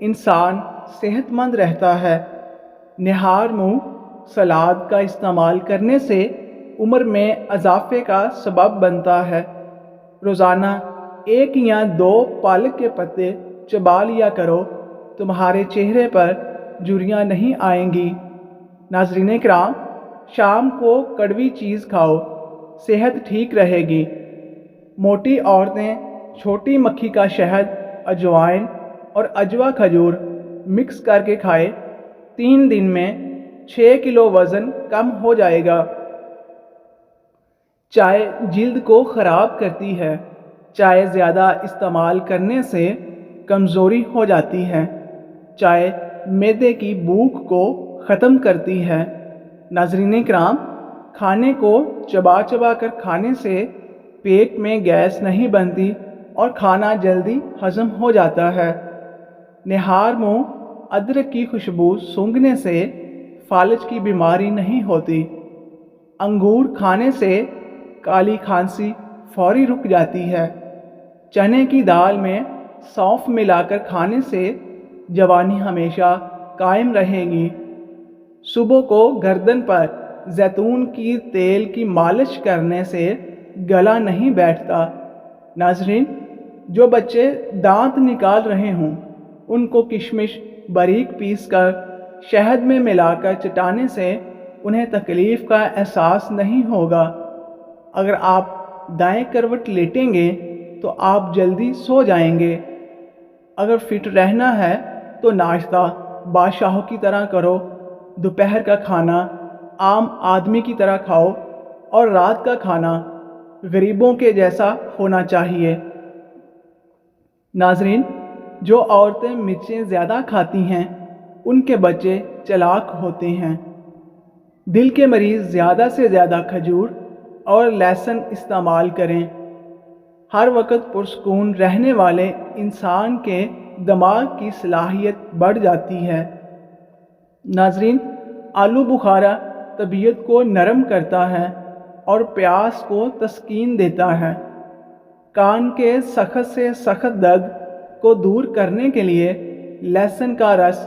انسان صحت مند رہتا ہے۔ نہار منہ سلاد کا استعمال کرنے سے عمر میں اضافے کا سبب بنتا ہے۔ روزانہ 1 یا 2 پالک کے پتے چبا لیا کرو، تمہارے چہرے پر جھریاں نہیں آئیں گی۔ ناظرین کرام، شام کو کڑوی چیز کھاؤ، صحت ٹھیک رہے گی۔ موٹی عورتیں چھوٹی مکھی کا شہد، اجوائن اور اجوا کھجور مکس کر کے کھائے، 3 دن میں 6 کلو وزن کم ہو جائے گا۔ چائے جلد کو خراب کرتی ہے۔ چائے زیادہ استعمال کرنے سے کمزوری ہو جاتی ہے۔ چائے معدے کی بھوک کو ختم کرتی ہے۔ ناظرین کرام، کھانے کو چبا چبا کر کھانے سے پیٹ میں گیس نہیں بنتی اور کھانا جلدی ہضم ہو جاتا ہے۔ نہار منہ ادرک کی خوشبو سونگھنے سے فالج کی بیماری نہیں ہوتی۔ انگور کھانے سے کالی کھانسی فوری رک جاتی ہے۔ چنے کی دال میں سونف ملا کر کھانے سے جوانی ہمیشہ قائم رہے گی۔ صبح کو گردن پر زیتون کی تیل کی مالش کرنے سے گلا نہیں بیٹھتا۔ ناظرین، جو بچے دانت نکال رہے ہوں ان کو کشمش باریک پیس کر شہد میں ملا کر چٹانے سے انہیں تکلیف کا احساس نہیں ہوگا۔ اگر آپ دائیں کروٹ لیٹیں گے تو آپ جلدی سو جائیں گے۔ اگر فٹ رہنا ہے تو ناشتہ بادشاہوں کی طرح کرو، دوپہر کا کھانا عام آدمی کی طرح کھاؤ اور رات کا کھانا غریبوں کے جیسا ہونا چاہیے۔ ناظرین، جو عورتیں مرچیں زیادہ کھاتی ہیں ان کے بچے چالاک ہوتے ہیں۔ دل کے مریض زیادہ سے زیادہ کھجور اور لہسن استعمال کریں۔ ہر وقت پرسکون رہنے والے انسان کے دماغ کی صلاحیت بڑھ جاتی ہے۔ ناظرین، آلو بخارا طبیعت کو نرم کرتا ہے اور پیاس کو تسکین دیتا ہے۔ کان کے سخت سے سخت درد کو دور کرنے کے لیے لہسن کا رس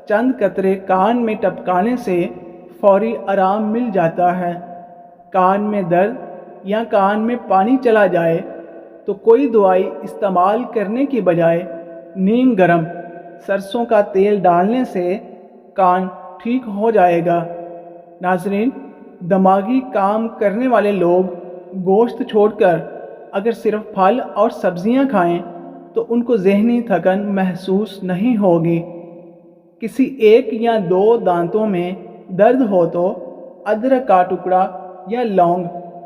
چند قطرے کان میں ٹپکانے سے فوری آرام مل جاتا ہے۔ کان میں درد یا کان میں پانی چلا جائے تو کوئی دوائی استعمال کرنے کی بجائے نیم گرم سرسوں کا تیل ڈالنے سے کان ٹھیک ہو جائے گا۔ ناظرین، دماغی کام کرنے والے لوگ گوشت چھوڑ کر اگر صرف پھل اور سبزیاں کھائیں تو ان کو ذہنی تھکن محسوس نہیں ہوگی۔ کسی 1 یا 2 دانتوں میں درد ہو تو ادرک کا ٹکڑا یا لونگ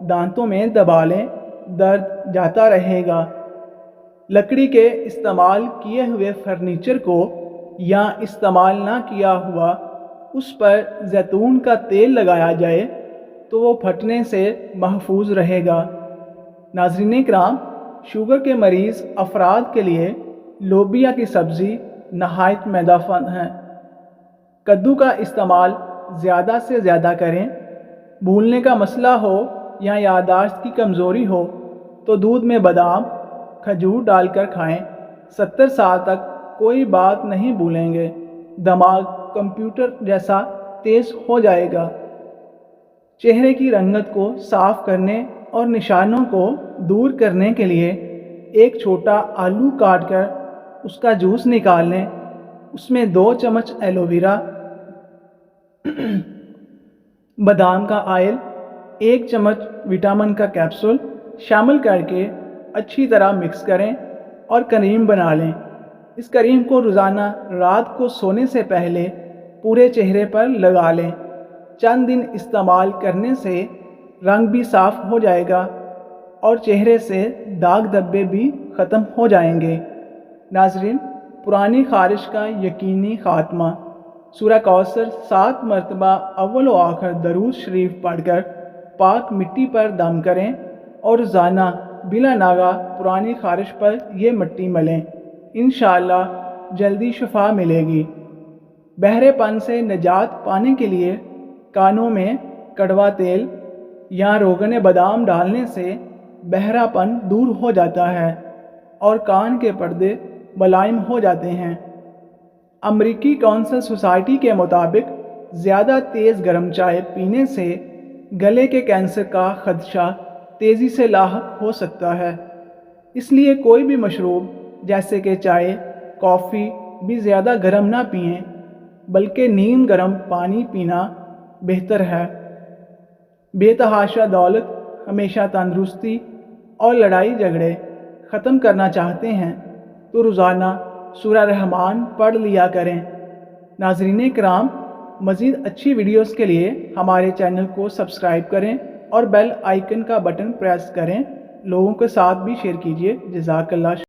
دانتوں میں دبا لیں، درد جاتا رہے گا۔ لکڑی کے استعمال کیے ہوئے فرنیچر کو یا استعمال نہ کیا ہوا اس پر زیتون کا تیل لگایا جائے تو وہ پھٹنے سے محفوظ رہے گا۔ ناظرین کرام، شوگر کے مریض افراد کے لیے لوبیا کی سبزی نہایت معدہ فند ہے۔ کدو کا استعمال زیادہ سے زیادہ کریں۔ بھولنے کا مسئلہ ہو یا یادداشت کی کمزوری ہو تو دودھ میں بادام، کھجور ڈال کر کھائیں۔ 70 سال تک کوئی بات نہیں بھولیں گے۔ دماغ کمپیوٹر جیسا تیز ہو جائے گا۔ چہرے کی رنگت کو صاف کرنے اور نشانوں کو دور کرنے کے لیے ایک چھوٹا آلو کاٹ کر اس کا جوس نکال لیں، اس میں 2 چمچ ایلو ویرا، بادام کا آئل، 1 چمچ وٹامن کا کیپسول شامل کر کے اچھی طرح مکس کریں اور کریم بنا لیں۔ اس کریم کو روزانہ رات کو سونے سے پہلے پورے چہرے پر لگا لیں۔ چند دن استعمال کرنے سے رنگ بھی صاف ہو جائے گا اور چہرے سے داغ دھبے بھی ختم ہو جائیں گے۔ ناظرین، پرانی خارش کا یقینی خاتمہ۔ سورہ کوثر 7 مرتبہ اول و آخر درود شریف پڑھ کر پاک مٹی پر دم کریں اور روزانہ بلا ناغہ پرانی خارش پر یہ مٹی ملیں۔ انشاءاللہ جلدی شفا ملے گی۔ بہرے پن سے نجات پانے کے لیے کانوں میں کڑوا تیل یا روغن بادام ڈالنے سے بہرا پن دور ہو جاتا ہے اور کان کے پردے ملائم ہو جاتے ہیں۔ امریکی کونسل سوسائٹی کے مطابق زیادہ تیز گرم چائے پینے سے گلے کے کینسر کا خدشہ تیزی سے لاحق ہو سکتا ہے۔ اس لیے کوئی بھی مشروب جیسے کہ چائے، کافی بھی زیادہ گرم نہ پئیں، بلکہ نیم گرم پانی پینا بہتر ہے۔ بے تحاشا دولت، ہمیشہ تندرستی اور لڑائی جھگڑے ختم کرنا چاہتے ہیں تو روزانہ سورہ رحمان پڑھ لیا کریں۔ ناظرین کرام، مزید اچھی ویڈیوز کے لیے ہمارے چینل کو سبسکرائب کریں اور بیل آئیکن کا بٹن پریس کریں۔ لوگوں کے ساتھ بھی شیئر کیجیے۔ جزاک اللہ۔